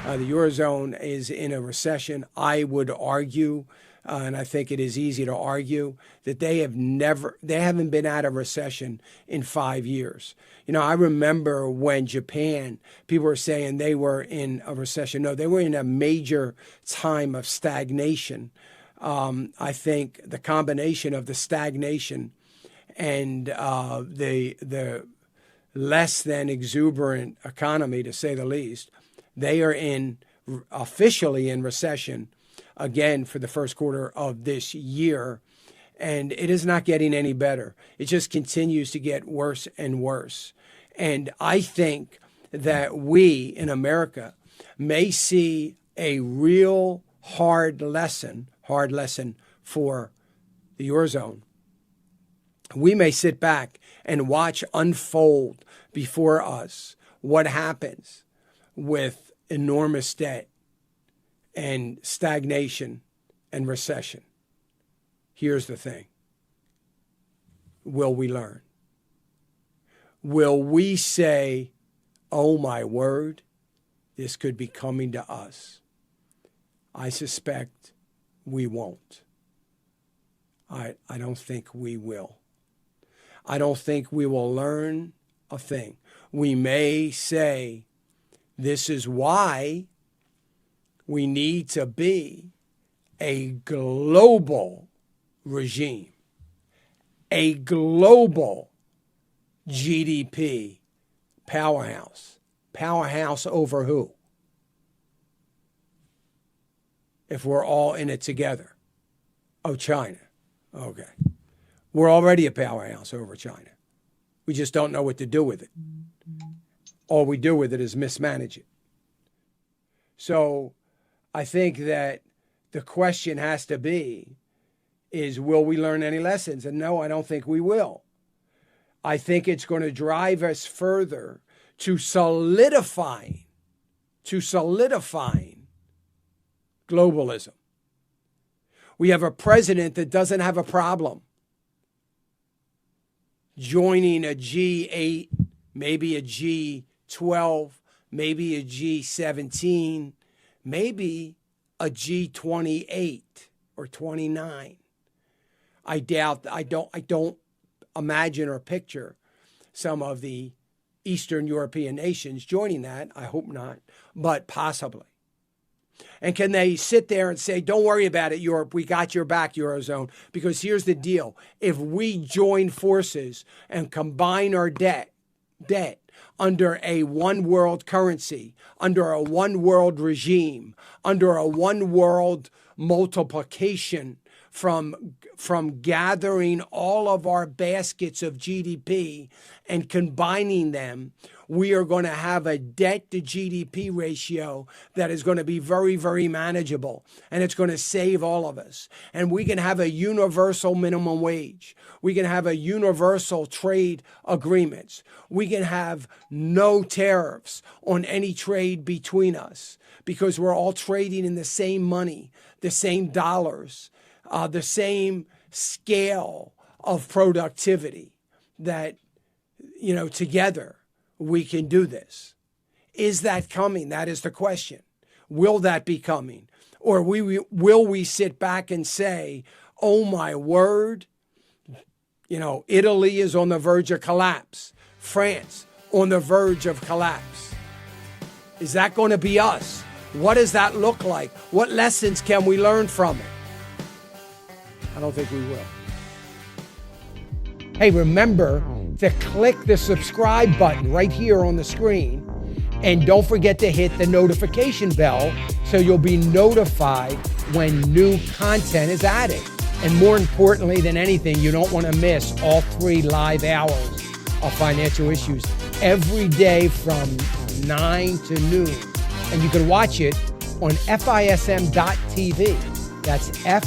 The Eurozone is in a recession. I would argue, and I think it is easy to argue, that they haven't been out of recession in 5 years. I remember when Japan, people were saying they were in a recession. No, they were in a major time of stagnation. I think the combination of the stagnation and the less than exuberant economy, to say the least, they are officially in recession again for the first quarter of this year. And it is not getting any better. It just continues to get worse and worse. And I think that we in America may see a real hard lesson for the Eurozone. We may sit back and watch unfold before us what happens with enormous debt and stagnation and recession. Here's the thing. Will we learn? Will we say, oh my word, this could be coming to us? I suspect we won't. I don't think we will. I don't think we will learn a thing. We may say, this is why we need to be a global regime, a global GDP powerhouse. Powerhouse over who? If we're all in it together. Oh, China. Okay. We're already a powerhouse over China. We just don't know what to do with it. All we do with it is mismanage it. So I think that the question has to be, is will we learn any lessons? And no, I don't think we will. I think it's going to drive us further to solidifying globalism. We have a president that doesn't have a problem joining a G8, maybe a G12, maybe a G17, maybe a G28 or 29. I don't imagine or picture some of the Eastern European nations joining that. I hope not, but possibly. And can they sit there and say, don't worry about it, Europe, we got your back, Eurozone? Because here's the deal. If we join forces and combine our debt under a one world currency, under a one world regime, under a one world multiplication from gathering all of our baskets of GDP and combining them, we are going to have a debt to GDP ratio that is going to be very, very manageable, and it's going to save all of us. And we can have a universal minimum wage. We can have a universal trade agreements. We can have no tariffs on any trade between us because we're all trading in the same money, the same dollars, the same scale of productivity that, together we can do this. Is that coming? That is the question. Will that be coming? Or will we sit back and say, oh my word, Italy is on the verge of collapse. France on the verge of collapse. Is that going to be us? What does that look like? What lessons can we learn from it? I don't think we will. Hey, remember to click the subscribe button right here on the screen. And don't forget to hit the notification bell so you'll be notified when new content is added. And more importantly than anything, you don't want to miss all 3 live hours of Financial Issues every day from 9 to noon. And you can watch it on FISM.tv. That's FISM.tv.